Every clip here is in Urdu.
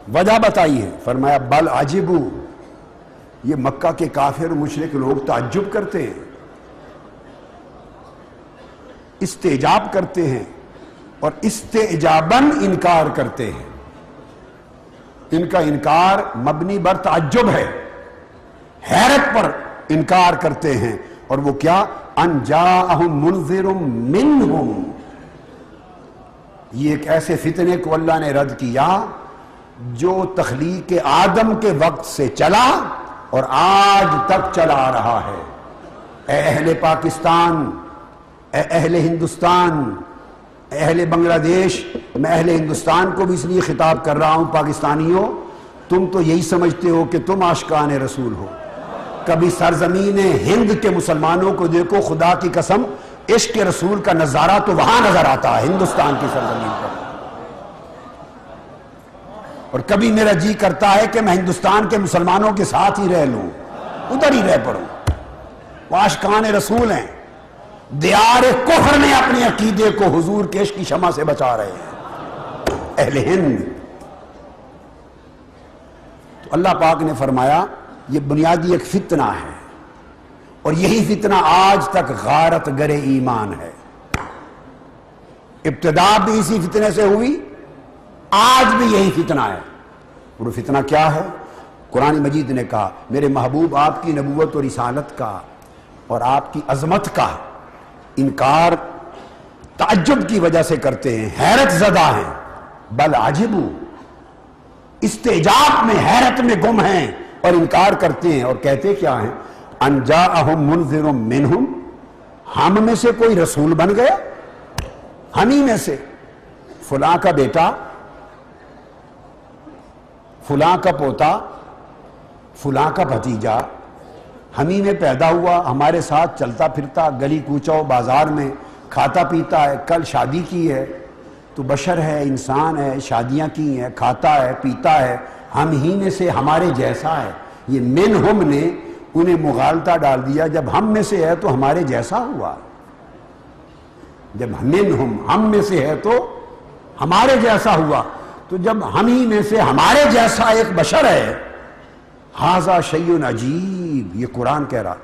وجہ بتائی ہے، فرمایا بل عجبو، یہ مکہ کے کافر و مشرک لوگ تعجب کرتے ہیں، استعجاب کرتے ہیں اور استعجاباً انکار کرتے ہیں۔ ان کا انکار مبنی بر تعجب ہے، حیرت پر انکار کرتے ہیں، اور وہ کیا؟ ان جاءہم منذر منہم، یہ ایک ایسے فتنے کو اللہ نے رد کیا جو تخلیق آدم کے وقت سے چلا اور آج تک چلا آ رہا ہے۔ اے اہل پاکستان، اے اہل ہندوستان، اے اہل بنگلہ دیش، میں اہل ہندوستان کو بھی اس لیے خطاب کر رہا ہوں، پاکستانیوں تم تو یہی سمجھتے ہو کہ تم عاشقان رسول ہو، کبھی سرزمین ہند کے مسلمانوں کو دیکھو، خدا کی قسم عشق رسول کا نظارہ تو وہاں نظر آتا ہے، ہندوستان کی سرزمین پر۔ اور کبھی میرا جی کرتا ہے کہ میں ہندوستان کے مسلمانوں کے ساتھ ہی رہ لوں، ادھر ہی رہ پڑوں۔ وہ عاشقان رسول ہیں، دیار کفر میں اپنے عقیدے کو حضور کے عشق کی شمع سے بچا رہے ہیں، اہل ہند۔ تو اللہ پاک نے فرمایا یہ بنیادی ایک فتنہ ہے، اور یہی فتنہ آج تک غارت گر ایمان ہے۔ ابتدا بھی اسی فتنے سے ہوئی، آج بھی یہی فتنہ ہے۔ اور وہ فتنہ کیا ہے؟ قرآن مجید نے کہا میرے محبوب آپ کی نبوت اور رسالت کا اور آپ کی عظمت کا انکار تعجب کی وجہ سے کرتے ہیں، حیرت زدہ ہیں۔ بل عجبو، استعجاب میں، حیرت میں گم ہیں اور انکار کرتے ہیں، اور کہتے کیا ہیں؟ ان جاءہم منذر منہم، ہم میں سے کوئی رسول بن گیا، ہم ہی میں سے، فلاں کا بیٹا، فلاں کا پوتا، فلاں کا بھتیجا ہم ہی میں پیدا ہوا، ہمارے ساتھ چلتا پھرتا، گلی کوچہ و بازار میں کھاتا پیتا ہے، کل شادی کی ہے تو بشر ہے، انسان ہے، شادیاں کی ہیں، کھاتا ہے پیتا ہے، ہم ہی میں سے، ہمارے جیسا ہے۔ یہ منہم نے انہیں مغالطہ ڈال دیا، جب ہم میں سے ہے تو ہمارے جیسا ہوا، جب منہم ہم میں سے ہے تو ہمارے جیسا ہوا، تو جب ہم ہی میں سے ہمارے جیسا ایک بشر ہے، ھذا شیء عجیب، یہ قرآن کہہ رہا،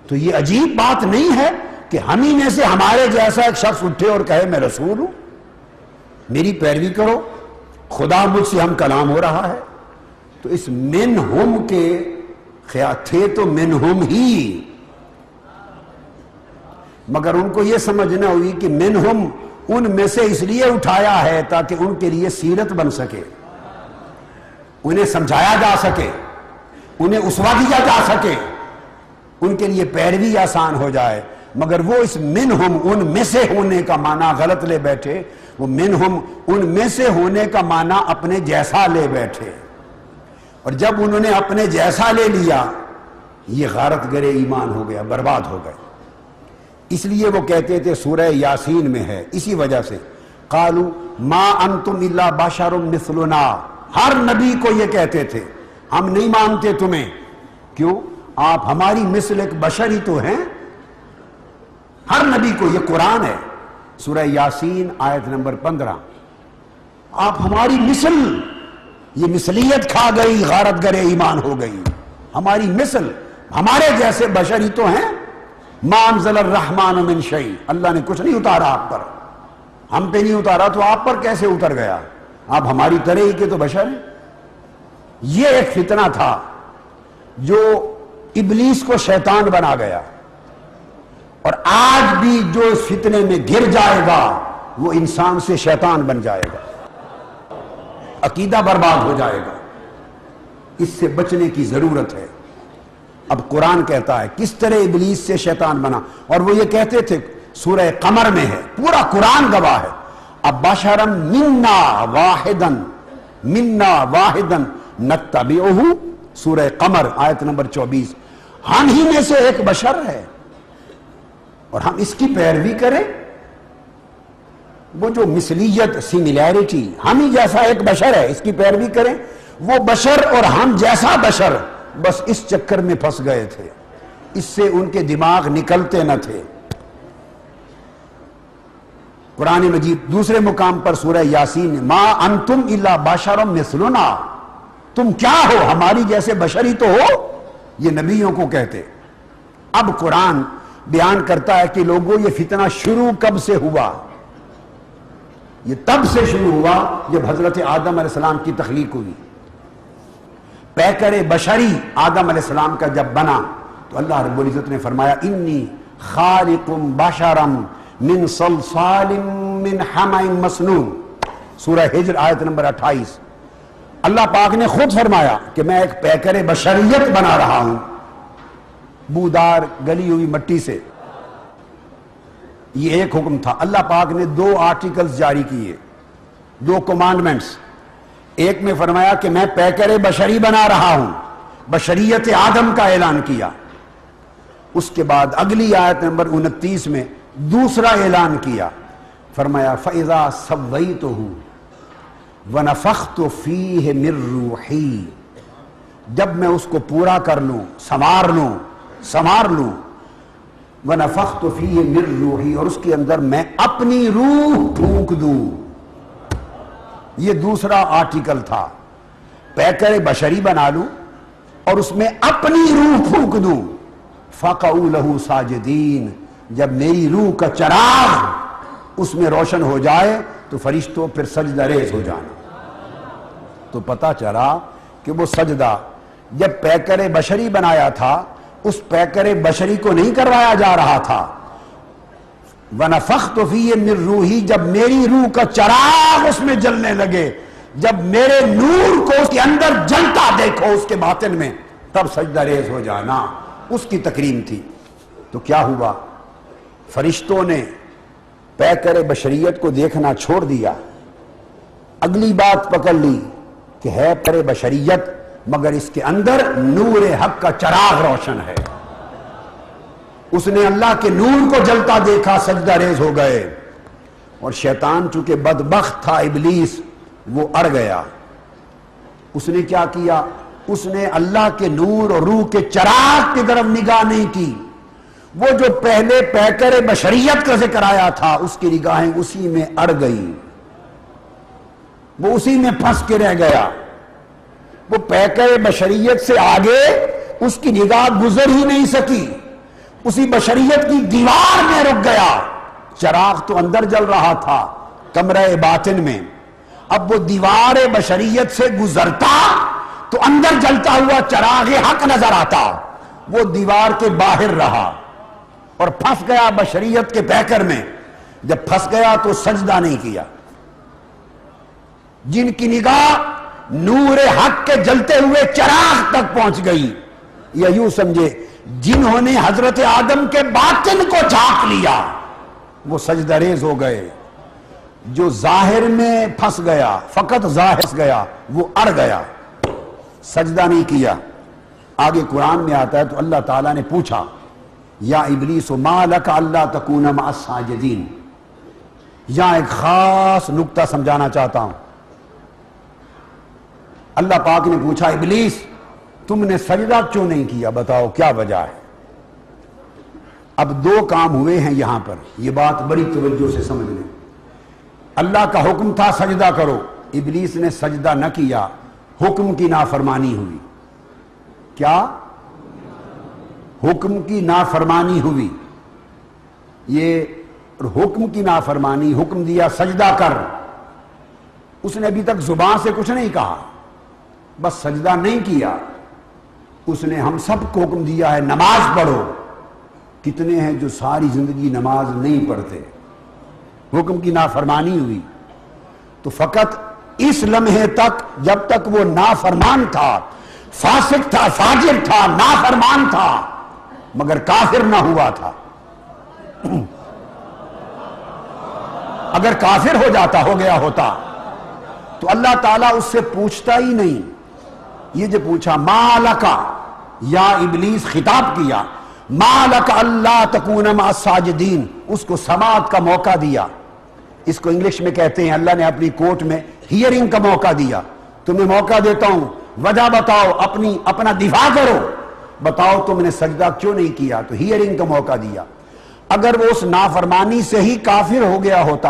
تو یہ عجیب بات نہیں ہے کہ ہم ہی میں سے ہمارے جیسا ایک شخص اٹھے اور کہے میں رسول ہوں، میری پیروی کرو، خدا مجھ سے ہم کلام ہو رہا ہے۔ تو اس منہم کے خیال تھے تو منہم ہی، مگر ان کو یہ سمجھنا ہوئی کہ منہم ان میں سے اس لیے اٹھایا ہے تاکہ ان کے لیے سیرت بن سکے، انہیں سمجھایا جا سکے، انہیں اسوہ دیا جا سکے، ان کے لیے پیروی آسان ہو جائے۔ مگر وہ اس منہم ان میں سے ہونے کا معنی غلط لے بیٹھے، وہ منہم ان میں سے ہونے کا معنی اپنے جیسا لے بیٹھے، اور جب انہوں نے اپنے جیسا لے لیا یہ غارت گر ایمان ہو گیا، برباد ہو گئے۔ اس لیے وہ کہتے تھے، سورہ یاسین میں ہے، اسی وجہ سے قالوا ما انتم الا بشر مثلنا، ہر نبی کو یہ کہتے تھے ہم نہیں مانتے تمہیں، کیوں؟ آپ ہماری مثل ایک بشر ہی تو ہیں، ہر نبی کو، یہ قرآن ہے، سورہ یاسین آیت نمبر 15، آپ ہماری مثل، یہ مثلیت کھا گئی، غارت گر ایمان ہو گئی، ہماری مثل، ہمارے جیسے بشر ہی تو ہیں۔ ما انزل الرحمن من شیء، اللہ نے کچھ نہیں اتارا آپ پر، ہم پہ نہیں اتارا تو آپ پر کیسے اتر گیا؟ آپ ہماری طرح ہی کے تو بشر ہیں۔ یہ ایک فتنہ تھا جو ابلیس کو شیطان بنا گیا، اور آج بھی جو اس فتنے میں گر جائے گا وہ انسان سے شیطان بن جائے گا، عقیدہ برباد ہو جائے گا۔ اس سے بچنے کی ضرورت ہے۔ اب قرآن کہتا ہے کس طرح ابلیس سے شیطان بنا، اور وہ یہ کہتے تھے، سورہ قمر میں ہے، پورا قرآن گواہ ہے، ابشرا منا واحدا نتبعہ، سورہ قمر آیت نمبر 24، ہم ہی میں سے ایک بشر ہے اور ہم اس کی پیروی کریں۔ وہ جو مثلیت، سملیرٹی، ہم ہی جیسا ایک بشر ہے، اس کی پیروی کریں۔ وہ بشر اور ہم جیسا بشر، بس اس چکر میں پھنس گئے تھے، اس سے ان کے دماغ نکلتے نہ تھے۔ قرآن مجید دوسرے مقام پر سورہ یاسین، ما انتم الا بشر مثلنا، تم کیا ہو، ہماری جیسے بشری تو ہو، یہ نبیوں کو کہتے۔ اب قرآن بیان کرتا ہے کہ لوگوں یہ فتنہ شروع کب سے ہوا؟ یہ تب سے شروع ہوا جب حضرت آدم علیہ السلام کی تخلیق ہوئی۔ پیکر بشری آدم علیہ السلام کا جب بنا تو اللہ رب العزت نے فرمایا انی خالق بشرا من صلصال من حمأ مسنون، سورہ ہجر آیت نمبر 28۔ اللہ پاک نے خود فرمایا کہ میں ایک پیکر بشریت بنا رہا ہوں بودار گلی ہوئی مٹی سے۔ یہ ایک حکم تھا۔ اللہ پاک نے 2 آرٹیکلز جاری کیے، 2 کمانڈمنٹس۔ ایک میں فرمایا کہ میں پیکر بشری بنا رہا ہوں، بشریت آدم کا اعلان کیا۔ اس کے بعد اگلی آیت نمبر 29 میں دوسرا اعلان کیا، فرمایا فَإِذَا سَوَّيْتُهُ وَنَفَخْتُ فِيهِ مِن رُوحِي، جب میں اس کو پورا کر لوں، سنوار لوں وَنَفَخْتُ فِيهِ مِن رُوحِي، اور اس کے اندر میں اپنی روح پھونک دوں۔ یہ دوسرا آرٹیکل تھا، پیکر بشری بنا لوں اور اس میں اپنی روح پھونک دوں۔ فَقَعُوا لَهُ سَاجِدِينَ، جب میری روح کا چراغ اس میں روشن ہو جائے تو فرشتوں پھر سجدہ ریز ہو جانا۔ تو پتہ چلا کہ وہ سجدہ جب پیکر بشری بنایا تھا، اس پیکر بشری کو نہیں کروایا جا رہا تھا۔ وَنَفَخْتُ فِيهِ مِن رُوحِي، جب میری روح کا چراغ اس میں جلنے لگے، جب میرے نور کو اس کے اندر جلتا دیکھو اس کے باطن میں، تب سجدہ ریز ہو جانا، اس کی تکریم تھی۔ تو کیا ہوا؟ فرشتوں نے پیکر بشریت کو دیکھنا چھوڑ دیا، اگلی بات پکڑ لی کہ ہے پیکر بشریت مگر اس کے اندر نور حق کا چراغ روشن ہے۔ اس نے اللہ کے نور کو جلتا دیکھا، سجدہ ریز ہو گئے۔ اور شیطان چونکہ بدبخت تھا ابلیس، وہ اڑ گیا۔ اس نے کیا کیا؟ اس نے اللہ کے نور اور روح کے چراغ کی طرف نگاہ نہیں کی۔ وہ جو پہلے پیکر بشریت کا ذکر آیا تھا اس کی نگاہیں اسی میں اڑ گئی، وہ اسی میں پھنس کے رہ گیا۔ وہ پیکر بشریت سے آگے اس کی نگاہ گزر ہی نہیں سکی، اسی بشریت کی دیوار میں رک گیا۔ چراغ تو اندر جل رہا تھا کمرہ باطن میں، اب وہ دیوار بشریت سے گزرتا تو اندر جلتا ہوا چراغ حق نظر آتا، وہ دیوار کے باہر رہا اور پھنس گیا بشریت کے پیکر میں۔ جب پھنس گیا تو سجدہ نہیں کیا۔ جن کی نگاہ نور حق کے جلتے ہوئے چراغ تک پہنچ گئی، یا یوں سمجھے جنہوں نے حضرت آدم کے باطن کو جھانک لیا وہ سجدہ ریز ہو گئے۔ جو ظاہر میں پھنس گیا، فقط ظاہر گیا، وہ اڑ گیا، سجدہ نہیں کیا۔ آگے قرآن میں آتا ہے تو اللہ تعالیٰ نے پوچھا یا ابلیس ما لک الا تکون مع الساجدین۔ یہاں ایک خاص نکتہ سمجھانا چاہتا ہوں۔ اللہ پاک نے پوچھا ابلیس تم نے سجدہ کیوں نہیں کیا، بتاؤ کیا وجہ ہے؟ اب 2 کام ہوئے ہیں یہاں پر، یہ بات بڑی توجہ سے سمجھ لیں۔ اللہ کا حکم تھا سجدہ کرو، ابلیس نے سجدہ نہ کیا، حکم کی نافرمانی ہوئی۔ کیا؟ حکم کی نافرمانی ہوئی۔ یہ حکم کی نافرمانی، حکم دیا سجدہ کر، اس نے ابھی تک زبان سے کچھ نہیں کہا، بس سجدہ نہیں کیا۔ اس نے ہم سب کو حکم دیا ہے نماز پڑھو، کتنے ہیں جو ساری زندگی نماز نہیں پڑھتے؟ حکم کی نافرمانی ہوئی۔ تو فقط اس لمحے تک جب تک وہ نافرمان تھا، فاسق تھا، فاجر تھا، نافرمان تھا، مگر کافر نہ ہوا تھا۔ اگر کافر ہو جاتا، ہو گیا ہوتا تو اللہ تعالیٰ اس سے پوچھتا ہی نہیں۔ یہ جو پوچھا ما لکا، یا ابلیس خطاب کیا، ما لکا اللہ تکون مع الساجدین، اس کو سماعت کا موقع دیا۔ اس کو انگلش میں کہتے ہیں، اللہ نے اپنی کورٹ میں ہیئرنگ کا موقع دیا۔ تمہیں موقع دیتا ہوں، وجہ بتاؤ، اپنا دفاع کرو، بتاؤ تم نے سجدہ کیوں نہیں کیا؟ تو ہیئرنگ کا موقع دیا۔ اگر وہ اس نافرمانی سے ہی کافر ہو گیا ہوتا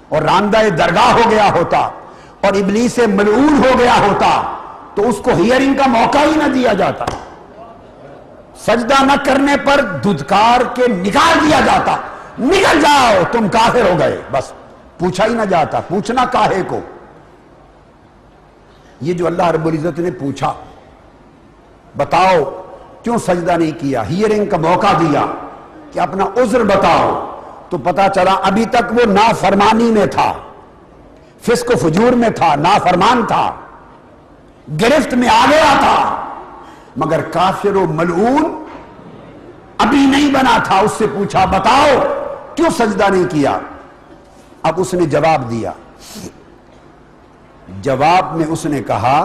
اور راندہ درگاہ ہو گیا ہوتا اور ابلیس ملعون ہو گیا ہوتا تو اس کو ہیئرنگ کا موقع ہی نہ دیا جاتا، سجدہ نہ کرنے پر دھتکار کے نکال دیا جاتا، نکل جاؤ تم کافر ہو گئے، بس پوچھا ہی نہ جاتا۔ پوچھنا کاہے کو؟ یہ جو اللہ رب العزت نے پوچھا بتاؤ کیوں سجدہ نہیں کیا، ہیئرنگ کا موقع دیا کہ اپنا عذر بتاؤ، تو پتا چلا ابھی تک وہ نافرمانی میں تھا، فسق و فجور میں تھا، نافرمان تھا، گرفت میں آ گیا تھا، مگر کافر و ملعون ابھی نہیں بنا تھا۔ اس سے پوچھا بتاؤ کیوں سجدہ نہیں کیا؟ اب اس نے جواب دیا، جواب میں اس نے کہا،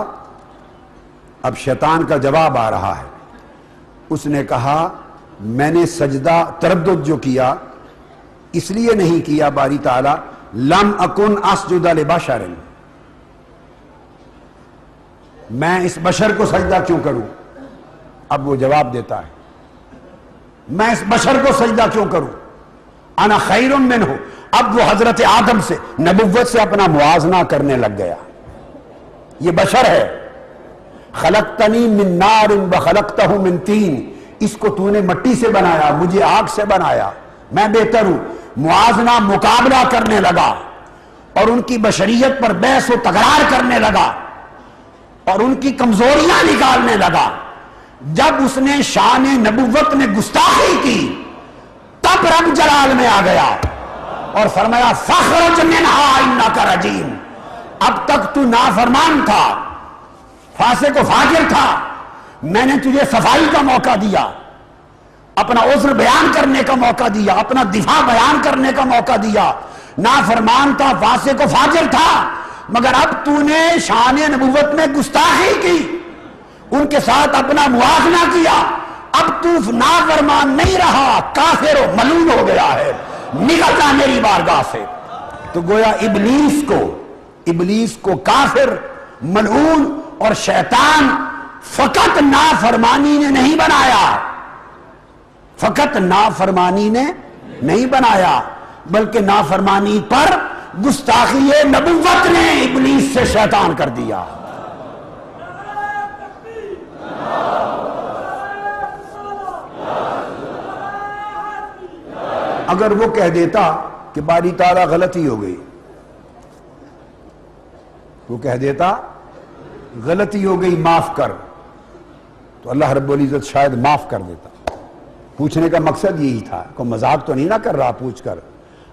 اب شیطان کا جواب آ رہا ہے، اس نے کہا میں نے سجدہ تردد جو کیا اس لیے نہیں کیا باری تعالی، لم اکن اسجد لبشر، میں اس بشر کو سجدہ کیوں کروں؟ اب وہ جواب دیتا ہے میں اس بشر کو سجدہ کیوں کروں، انا خیر منہ۔ اب وہ حضرت آدم سے، نبوت سے اپنا موازنہ کرنے لگ گیا، یہ بشر ہے، خلقتنی من نار وخلقتہ من طین، اس کو تو نے مٹی سے بنایا، مجھے آگ سے بنایا، میں بہتر ہوں۔ موازنہ مقابلہ کرنے لگا اور ان کی بشریت پر بحث و تکرار کرنے لگا اور ان کی کمزوریاں نکالنے لگا۔ جب اس نے شان نبوت میں گستاخی کی تب رب جلال میں آ گیا اور فرمایا فخرج منہا انک رجیم، اب تک تو نافرمان تھا، فاسق و فاجر تھا، میں نے تجھے صفائی کا موقع دیا، اپنا عذر بیان کرنے کا موقع دیا، اپنا دفاع بیان کرنے کا موقع دیا، نافرمان تھا، فاسق و فاجر تھا، مگر اب تو نے شان نبوت میں گستاخی کی، ان کے ساتھ اپنا موازنہ کیا، اب تو نافرمان نہیں رہا، کافر و ملعون ہو گیا ہے، نکل جا میری بارگاہ سے۔ تو گویا ابلیس کو کافر، ملعون اور شیطان فقط نافرمانی نے نہیں بنایا، فقط نافرمانی نے نہیں بنایا، بلکہ نافرمانی پر گستاخی نبوت نے ابلیس سے شیطان کر دیا۔ اگر وہ کہہ دیتا کہ باری تعالیٰ غلطی ہو گئی، وہ کہہ دیتا غلطی ہو گئی معاف کر، تو اللہ رب العزت شاید معاف کر دیتا۔ پوچھنے کا مقصد یہی تھا، کوئی مذاق تو نہیں نہ کر رہا پوچھ کر،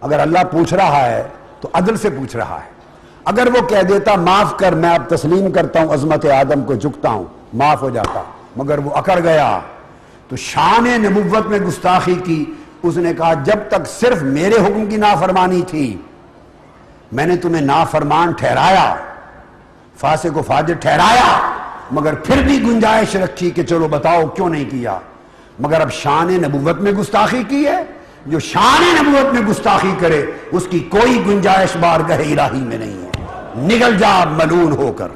اگر اللہ پوچھ رہا ہے تو عدل سے پوچھ رہا ہے۔ اگر وہ کہہ دیتا معاف کر، میں اب تسلیم کرتا ہوں، عظمت آدم کو جھکتا ہوں، معاف ہو جاتا، مگر وہ اکڑ گیا تو شان نبوت میں گستاخی کی۔ اس نے کہا جب تک صرف میرے حکم کی نافرمانی تھی، میں نے تمہیں نافرمان ٹھہرایا، فاسق و فاجر ٹھہرایا، مگر پھر بھی گنجائش رکھی کہ چلو بتاؤ کیوں نہیں کیا، مگر اب شان نبوت میں گستاخی کی ہے، جو شان نبوت میں گستاخی کرے اس کی کوئی گنجائش بارگاہ الہی میں نہیں ہے، نکل جا ملعون ہو کر۔